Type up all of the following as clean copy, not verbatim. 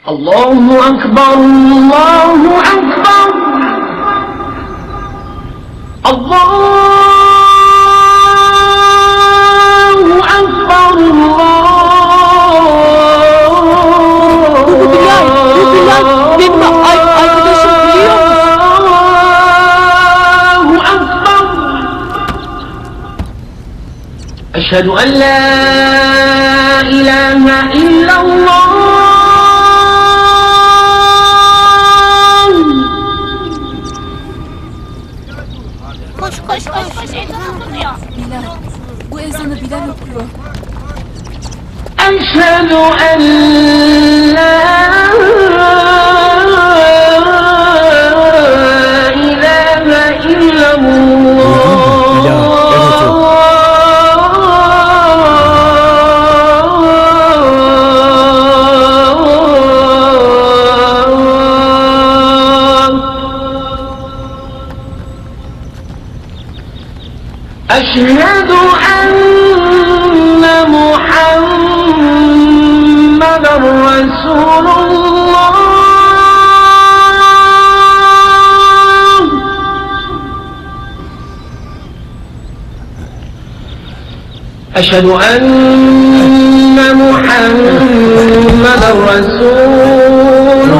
الله أكبر الله أكبر الله أكبر Bilal, benim arkadaşım biliyor musun? الله أكبر أشهد أن لا إله إلا الله Koş ezan okunuyor. Bilal, bu ezanı Bilal okuyor. أشهد أن لا إله إلا أشهد أن محمد رسول الله أشهد أن محمد رسول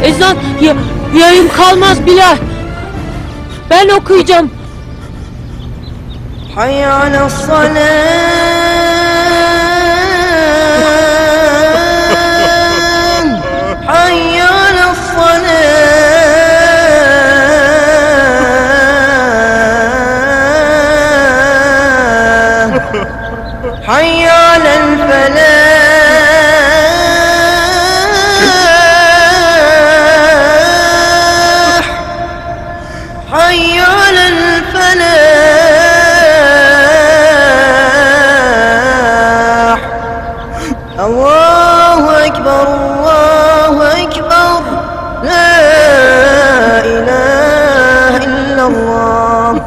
Ezan yayım kalmaz Bilal. Ben okuyacağım. حي على الصلاة حي على الصلاة حي على الفلاح حي على الفلاح الله أكبر الله أكبر لا إله إلا الله